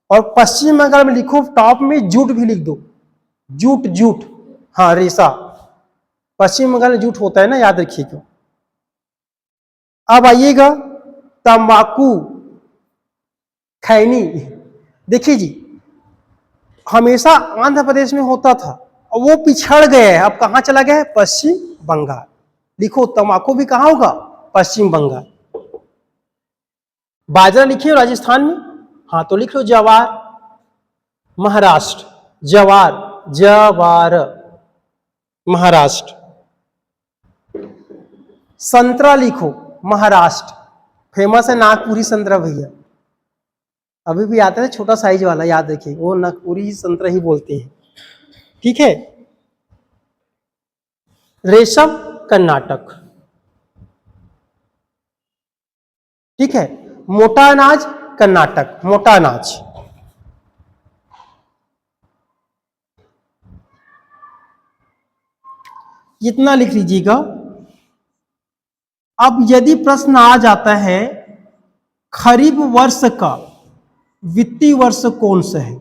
और पश्चिम बंगाल में लिखो, टॉप में जूट भी लिख दो, जूट, जूट, हाँ रेशा, पश्चिम बंगाल में जूट होता है ना, याद रखिएगा। अब आइएगा तंबाकू, खैनी। देखिए जी, हमेशा आंध्र प्रदेश में होता था और वो पिछड़ गए है, अब कहां चला गया है? पश्चिम बंगाल। लिखो तंबाकू भी कहां होगा? पश्चिम बंगाल। बाजरा लिखिए राजस्थान में, हाँ तो लिख लो जवार, महाराष्ट्र, जवार, जवार, महाराष्ट्र। संतरा लिखो, महाराष्ट्र, फेमस है नागपुरी संतरा भैया, अभी भी आता है छोटा साइज वाला, याद रखिए, वो नागपुरी संतरा ही बोलते हैं, ठीक है। रेशम, कर्नाटक, ठीक है। मोटा अनाज, कर्नाटक, मोटा अनाज। इतना लिख लीजिएगा। अब यदि प्रश्न आ जाता है खरीफ वर्ष का वित्तीय वर्ष कौन सा है?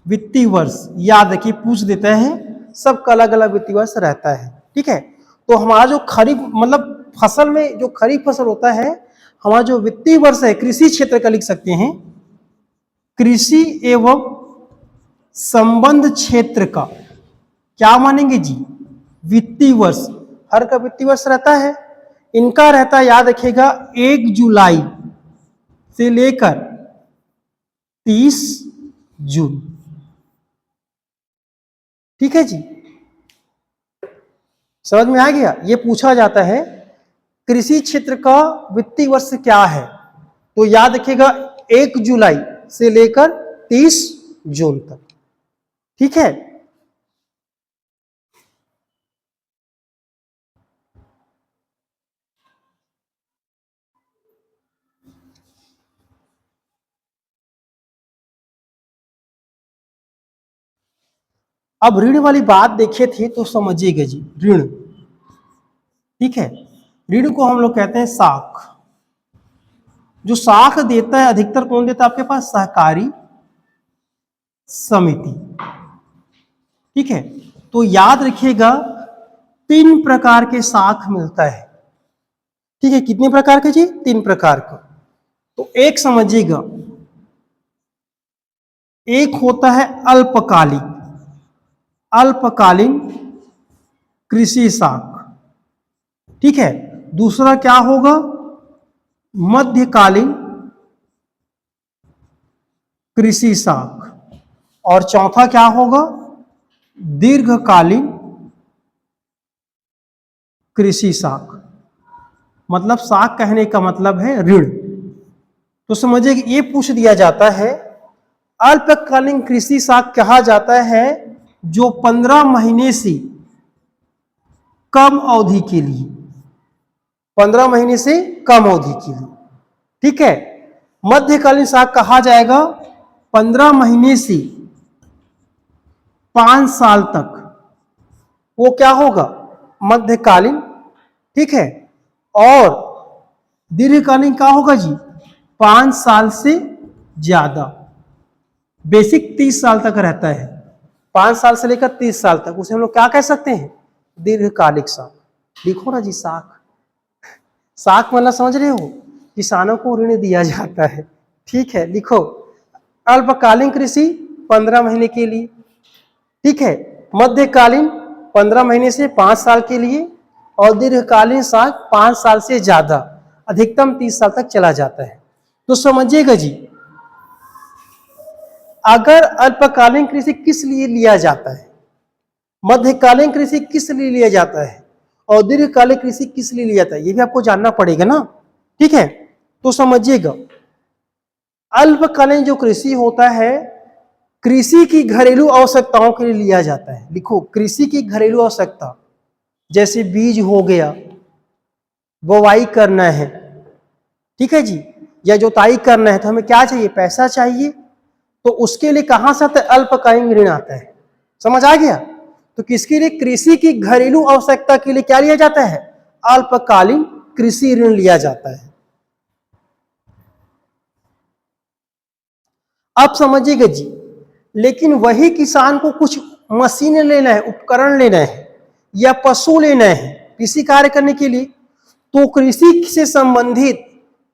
वित्तीय वर्ष याद रखिए, पूछ देता है, सबका अलग अलग वित्तीय वर्ष रहता है, ठीक है। तो हमारा जो खरीफ मतलब फसल में जो खरीफ फसल होता है, हमारा जो वित्तीय वर्ष है कृषि क्षेत्र का लिख सकते हैं, कृषि एवं संबंध क्षेत्र का क्या मानेंगे जी? वित्तीय वर्ष। हर का वित्तीय वर्ष रहता है, इनका रहता है, याद रखिएगा, 1 जुलाई से लेकर 30 जून, ठीक है जी। समझ में आ गया? ये पूछा जाता है कृषि क्षेत्र का वित्तीय वर्ष क्या है, तो याद रखिएगा 1 जुलाई से लेकर 30 जून तक, ठीक है। अब ऋण वाली बात देखे थे तो समझिएगा जी, ऋण, ठीक है। ऋण को हम लोग कहते हैं साख। जो साख देता है अधिकतर कौन देता है आपके पास? सहकारी समिति, ठीक है। तो याद रखिएगा 3 प्रकार के साख मिलता है, ठीक है। कितने प्रकार के जी? 3 प्रकार का। तो एक समझिएगा, एक होता है अल्पकालिक, अल्पकालीन कृषि साख, ठीक है। दूसरा क्या होगा, मध्यकालीन कृषि साख, और चौथा क्या होगा, दीर्घकालीन कृषि साख। मतलब साख कहने का मतलब है ऋण। तो समझिए कि ये पूछ दिया जाता है, अल्पकालीन कृषि साख कहा जाता है जो 15 महीने से कम अवधि के लिए, 15 महीने से कम अवधि के लिए, ठीक है। मध्यकालीन साख कहा जाएगा 15 महीने से 5 साल तक, वो क्या होगा, मध्यकालीन, ठीक है। और दीर्घकालीन क्या होगा जी, 5 साल से ज्यादा। बेसिक 30 साल तक रहता है, 5 साल से लेकर 30 साल तक, उसे हम लोग क्या कह सकते हैं, दीर्घकालिक साख। लिखो ना जी साख, साख मतलब समझ रहे हो, किसानों को ऋण दिया जाता है, ठीक है। लिखो, अल्पकालीन कृषि 15 महीने के लिए, ठीक है। मध्यकालीन 15 महीने से 5 साल के लिए, और दीर्घकालीन साख 5 साल से ज्यादा, अधिकतम 30 साल तक चला जाता है। तो समझिएगा जी, अगर अल्पकालीन कृषि किस लिए लिया जाता है, मध्यकालीन कृषि किस लिए लिया जाता है, और दीर्घकालीन कृषि किस लिए लिया जाता है, ये भी आपको जानना पड़ेगा ना, ठीक है। तो समझिएगा, अल्पकालीन जो कृषि होता है, कृषि की घरेलू आवश्यकताओं के लिए लिया जाता है। लिखो, कृषि की घरेलू आवश्यकता, जैसे बीज हो गया, बुवाई करना है, ठीक है जी, या जोताई करना है, तो हमें क्या चाहिए, पैसा चाहिए। तो उसके लिए कहां से आता है, अल्पकालीन ऋण आता है। समझ आ गया। तो किसके लिए, कृषि की घरेलू आवश्यकता के लिए क्या लिया जाता है, अल्पकालीन कृषि ऋण लिया जाता है। अब समझिएगा जी, लेकिन वही किसान को कुछ मशीनें लेना है, उपकरण लेना है, या पशु लेना है कृषि कार्य करने के लिए, तो कृषि से संबंधित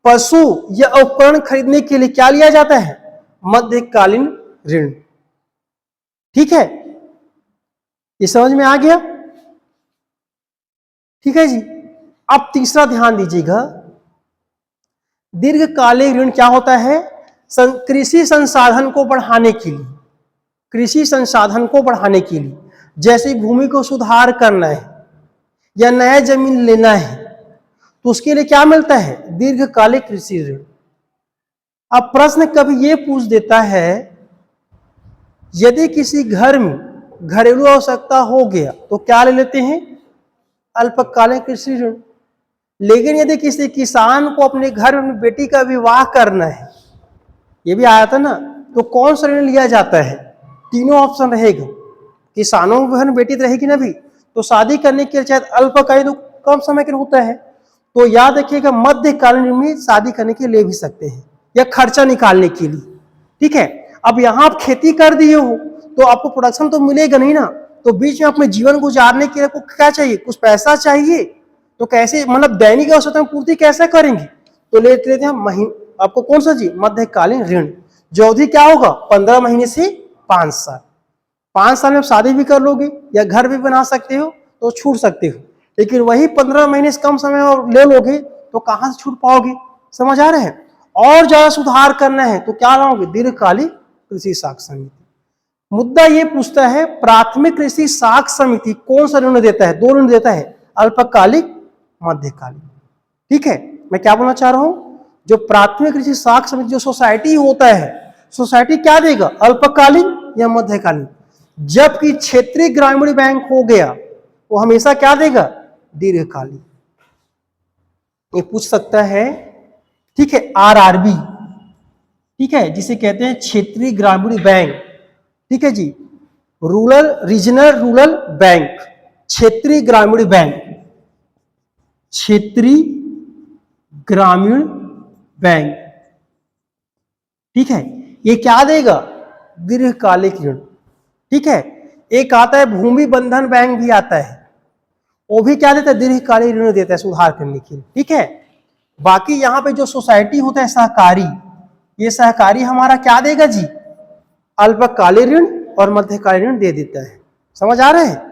पशु या उपकरण खरीदने के लिए क्या लिया जाता है, मध्यकालीन ऋण, ठीक है। ये समझ में आ गया, ठीक है जी। अब तीसरा ध्यान दीजिएगा, दीर्घकालिक ऋण क्या होता है, कृषि संसाधन को बढ़ाने के लिए, कृषि संसाधन को बढ़ाने के लिए, जैसे भूमि को सुधार करना है या नया जमीन लेना है, तो उसके लिए क्या मिलता है, दीर्घकालिक कृषि ऋण। अब प्रश्न कभी ये पूछ देता है, यदि किसी घर में घरेलू आवश्यकता हो गया तो क्या ले लेते हैं, अल्पकालीन कृषि ऋण। लेकिन यदि किसी किसान को अपने घर में बेटी का विवाह करना है, ये भी आया था ना, तो कौन सा ऋण लिया जाता है, तीनों ऑप्शन रहेगा। किसानों के घर में बेटी तो रहेगी ना भी, तो शादी करने के लिए चाहे अल्पकालीन तो कम समय के लिए होता है, तो याद रखिएगा मध्यकालीन में शादी करने के लिए ले भी सकते हैं, या खर्चा निकालने के लिए, ठीक है। अब यहाँ आप खेती कर दिए हो तो आपको प्रोडक्शन तो मिलेगा नहीं ना, तो बीच में अपने जीवन गुजारने के लिए आपको क्या चाहिए, कुछ पैसा चाहिए। तो कैसे, मतलब दैनिक आवश्यकता पूर्ति कैसे करेंगे, तो लेते हैं आपको कौन सा जी, मध्यकालीन ऋण, जो अवधि क्या होगा, 15 महीने से 5 साल। 5 साल में आप शादी भी कर लोगे या घर भी बना सकते हो तो छूट सकते हो, लेकिन वही 15 महीने से कम समय और ले लोगे तो कहां से छूट पाओगे। समझ आ रहे हैं। और ज्यादा सुधार करना है तो क्या लाओगे, दीर्घकालिक कृषि साख समिति। मुद्दा ये पूछता है, प्राथमिक कृषि साख समिति कौन सा ऋण देता है, 2 ऋण देता है, अल्पकालिक, मध्यकालिक, ठीक है। मैं क्या बोलना चाह रहा हूं, जो प्राथमिक कृषि साख समिति जो सोसाइटी होता है, सोसाइटी क्या देगा, अल्पकालीन या मध्यकालीन। जबकि क्षेत्रीय ग्रामीण बैंक हो गया, वो हमेशा क्या देगा, दीर्घकालीन। ये पूछ सकता है, ठीक है, आरआरबी, ठीक है, जिसे कहते हैं क्षेत्रीय ग्रामीण बैंक, ठीक है जी, रीजनल रूरल बैंक, क्षेत्रीय ग्रामीण बैंक, क्षेत्रीय ग्रामीण बैंक, ठीक है। ये क्या देगा, दीर्घकालिक ऋण, ठीक है। एक आता है भूमि बंधन बैंक भी आता है, वो भी क्या देता है, दीर्घकालिक ऋण देता है सुधार करने के लिए, ठीक है। बाकी यहाँ पे जो सोसाइटी होता है सहकारी, ये सहकारी हमारा क्या देगा जी, अल्पकालिक ऋण और मध्यकालीन ऋण दे देता है। समझ आ रहे हैं?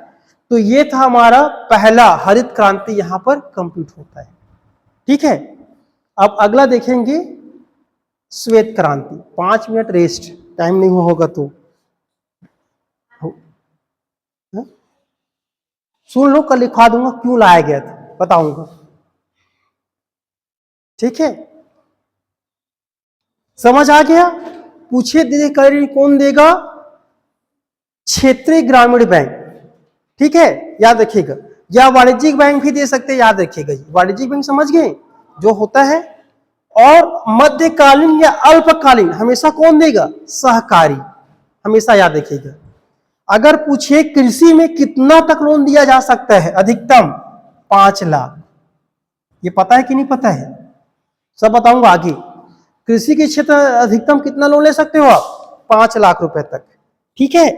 तो ये था हमारा पहला हरित क्रांति, यहां पर कंप्लीट होता है। ठीक है, अब अगला देखेंगे श्वेत क्रांति। 5 मिनट रेस्ट, टाइम नहीं होगा तो हाँ? सुन लो, कल लिखवा दूंगा क्यों लाया गया था, बताऊंगा। ठीक है, समझ आ गया? पूछिए दीदी करी कौन देगा? क्षेत्रीय ग्रामीण बैंक। ठीक है, याद रखिएगा। या वाणिज्यिक बैंक भी दे सकते हैं, याद रखिएगा जी। वाणिज्यिक बैंक समझ गए जो होता है। और मध्यकालीन या अल्पकालीन हमेशा कौन देगा? सहकारी, हमेशा याद रखिएगा। अगर पूछे कृषि में कितना तक लोन दिया जा सकता है? अधिकतम 5 लाख। ये पता है कि नहीं पता है? सब बताऊंगा आगे। कृषि के क्षेत्र अधिकतम कितना लोन ले सकते हो आप? 5 लाख रुपए तक। ठीक है,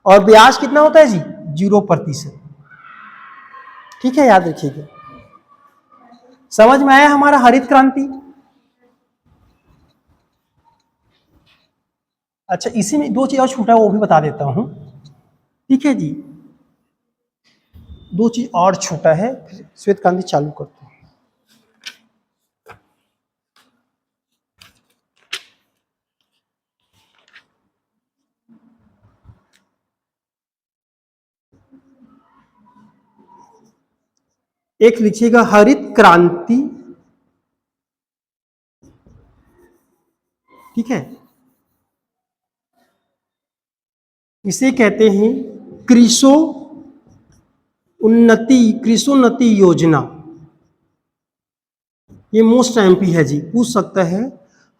और ब्याज कितना होता है जी? 0%। ठीक है, याद रखिएगा। समझ में आया हमारा हरित क्रांति? अच्छा, इसी में 2 चीज और छूटा, वो भी बता देता हूं। ठीक है जी, 2 चीज और छूटा है, फिर श्वेत क्रांति चालू करते हैं। एक लिखिएगा हरित क्रांति। ठीक है, इसे कहते हैं कृषोन्नति योजना। ये मोस्ट एमपी है जी, पूछ सकता है।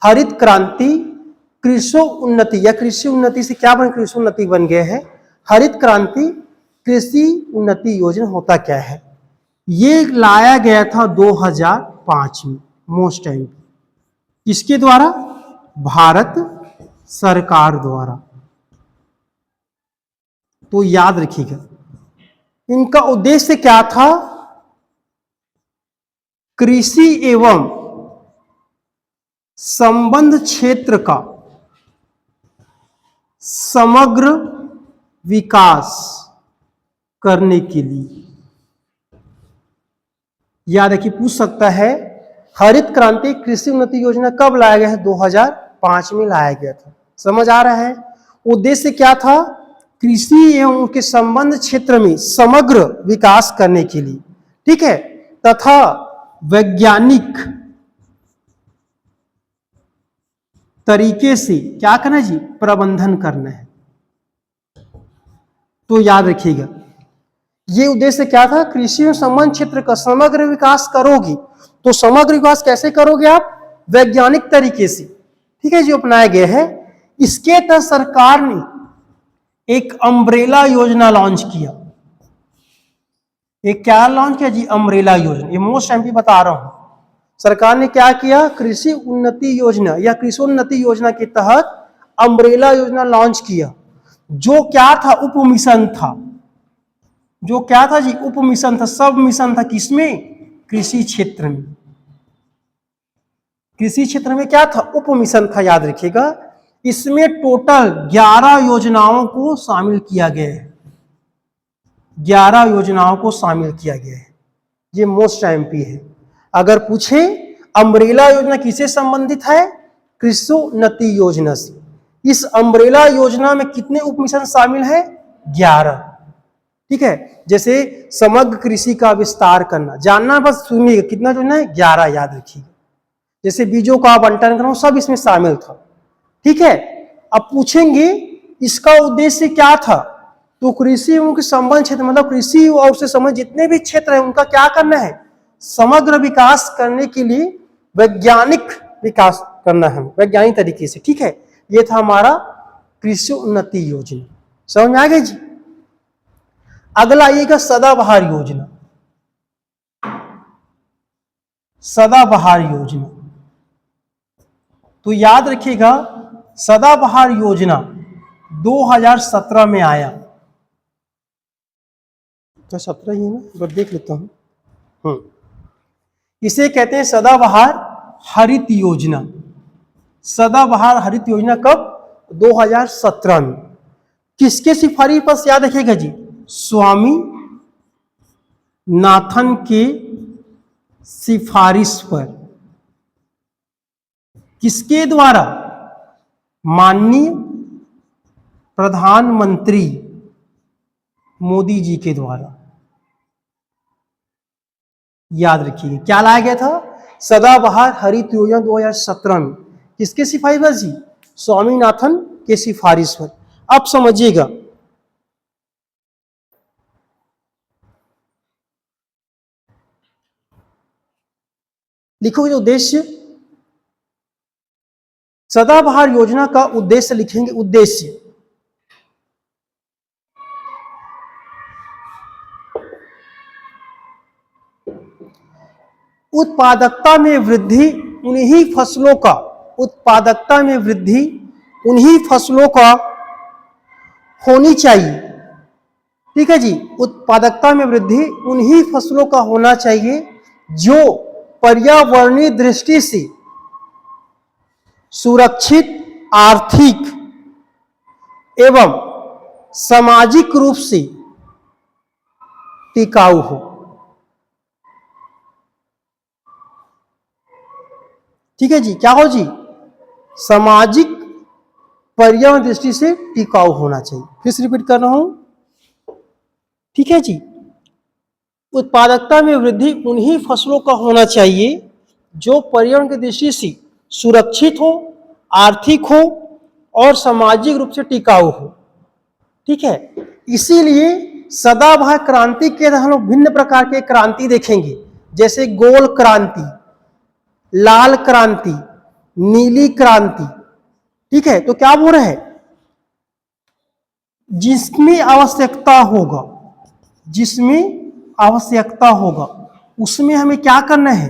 हरित क्रांति कृषोन्नति, या कृषि उन्नति से क्या बन, कृषोन्नति बन गया है। हरित क्रांति कृषि उन्नति योजना होता क्या है? ये लाया गया था 2005 में, मोस्ट एमपी। किसके द्वारा? भारत सरकार द्वारा। तो याद रखिएगा, इनका उद्देश्य क्या था? कृषि एवं संबंध क्षेत्र का समग्र विकास करने के लिए। याद रखिए, पूछ सकता है हरित क्रांति कृषि उन्नति योजना कब लाया गया है? 2005 में लाया गया था। समझ आ रहा है? उद्देश्य क्या था? कृषि एवं उनके संबंध क्षेत्र में समग्र विकास करने के लिए। ठीक है, तथा वैज्ञानिक तरीके से क्या करना है जी? प्रबंधन करना है। तो याद रखिएगा, ये उद्देश्य क्या था? कृषि एवं संबंध क्षेत्र का समग्र विकास करोगी, तो समग्र विकास कैसे करोगे आप? वैज्ञानिक तरीके से। ठीक है, जो अपनाया गया है। इसके तहत सरकार ने एक अम्ब्रेला योजना लॉन्च किया। एक क्या लॉन्च किया जी? अम्ब्रेला योजना। ये मोस्ट एमपी बता रहा हूं। सरकार ने क्या किया? कृषि उन्नति योजना या कृषोन्नति योजना के तहत अम्ब्रेला योजना लॉन्च किया। जो क्या था? उप मिशन था। जो क्या था जी? उप मिशन था, सब मिशन था। किसमें? कृषि क्षेत्र में। कृषि क्षेत्र में क्या था? उप मिशन था, याद रखिएगा। इसमें टोटल 11 योजनाओं को शामिल किया गया है। 11 योजनाओं को शामिल किया गया है। ये मोस्ट एमपी है। अगर पूछे अम्ब्रेला योजना किससे संबंधित है? कृषोन्नति योजना से। इस अम्ब्रेला योजना में कितने उप मिशन शामिल है? 11। ठीक है, जैसे समग्र कृषि का विस्तार करना, जानना बस सुनिएगा कितना योजना है? 11, याद रखिएगा। जैसे बीजों का आवंटन करना, सब इसमें शामिल था। ठीक है, अब पूछेंगे इसका उद्देश्य क्या था? तो कृषि एवं संबंध क्षेत्र, मतलब कृषि और उससे संबंधित जितने भी क्षेत्र है उनका क्या करना है? समग्र विकास करने के लिए वैज्ञानिक विकास करना है, वैज्ञानिक तरीके से। ठीक है, ये था हमारा कृषि उन्नति योजना। समझ में आ गई जी? अगला आइएगा सदाबहार योजना। सदाबहार योजना, तो याद रखिएगा सदाबहार योजना 2017 में आया। तो 17 ही है ना, एक बार देख लेता हूं। इसे कहते हैं सदाबहार हरित योजना। सदाबहार हरित योजना कब? 2017 में। किसके सिफारिश पर याद रखिएगा जी, स्वामी नाथन के सिफारिश पर। किसके द्वारा? माननीय प्रधानमंत्री मोदी जी के द्वारा। याद रखिए क्या लाया गया था? सदाबहार हरित योजना 2017 में किसके सिफारिश पर जी? स्वामीनाथन के सिफारिश पर। अब समझिएगा, लिखोगे उद्देश्य, सदाबहार योजना का उद्देश्य लिखेंगे, उद्देश्य उत्पादकता में वृद्धि उन्हीं फसलों का, उत्पादकता में वृद्धि उन्हीं फसलों का होनी चाहिए। ठीक है जी, उत्पादकता में वृद्धि उन्हीं फसलों का होना चाहिए जो पर्यावरणीय दृष्टि से सुरक्षित, आर्थिक एवं सामाजिक रूप से टिकाऊ हो। ठीक है जी, क्या हो जी? सामाजिक पर्यावरण दृष्टि से टिकाऊ होना चाहिए। फिर से रिपीट कर रहा हूं, ठीक है जी। उत्पादकता में वृद्धि उन्हीं फसलों का होना चाहिए जो पर्यावरण की दृष्टि से सुरक्षित हो, आर्थिक हो और सामाजिक रूप से टिकाऊ हो। ठीक है, इसीलिए सदाबहार क्रांति के हम लोग भिन्न प्रकार के क्रांति देखेंगे, जैसे गोल क्रांति, लाल क्रांति, नीली क्रांति। ठीक है, तो क्या बोल रहे हैं? जिसमें आवश्यकता होगा, जिसमें आवश्यकता होगा उसमें हमें क्या करना है?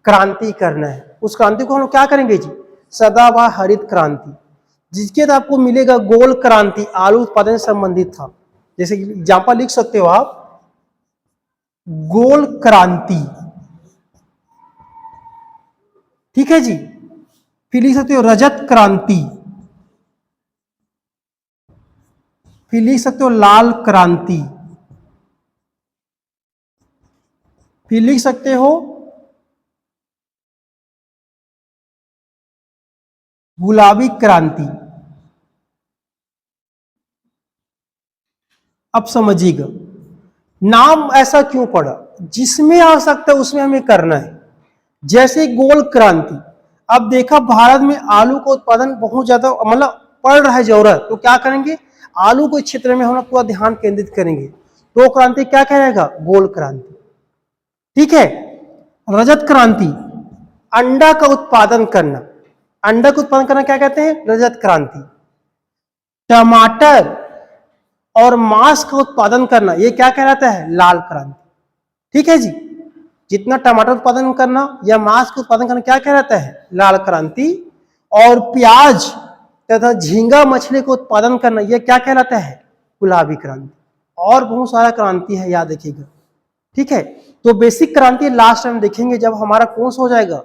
क्रांति करना है। उस क्रांति को हम लोग क्या करेंगे जी? सदाबहार हरित क्रांति। जिसके तो आपको मिलेगा गोल क्रांति, आलू उत्पादन से संबंधित था। जैसे एग्जाम्पल लिख सकते हो आप, गोल क्रांति। ठीक है जी, फिर लिख सकते हो रजत क्रांति, फिर लिख सकते हो लाल क्रांति, फिर लिख सकते हो गुलाबी क्रांति। अब समझिएगा नाम ऐसा क्यों पड़ा? जिसमें आवश्यकता है उसमें हमें करना है। जैसे गोल क्रांति, अब देखा भारत में आलू का उत्पादन बहुत ज्यादा मतलब पड़ रहा है जरूरत, तो क्या करेंगे? आलू के क्षेत्र में हम लोग पूरा ध्यान केंद्रित करेंगे। तो क्रांति क्या कहलाएगा? गोल क्रांति। ठीक है, रजत क्रांति, अंडा का उत्पादन करना, अंडा का उत्पादन करना क्या कहते हैं? रजत क्रांति। टमाटर और मांस का उत्पादन करना, ये क्या कहलाता है? लाल क्रांति। ठीक है जी, जितना टमाटर उत्पादन करना या मांस का उत्पादन करना क्या कहलाता है? लाल क्रांति। और प्याज तथा झींगा मछली का उत्पादन करना, यह क्या कहलाता है? गुलाबी क्रांति। और बहुत सारा क्रांति है, याद रखिएगा। ठीक है, तो बेसिक क्रांति लास्ट टाइम देखेंगे जब हमारा कौन सा हो जाएगा?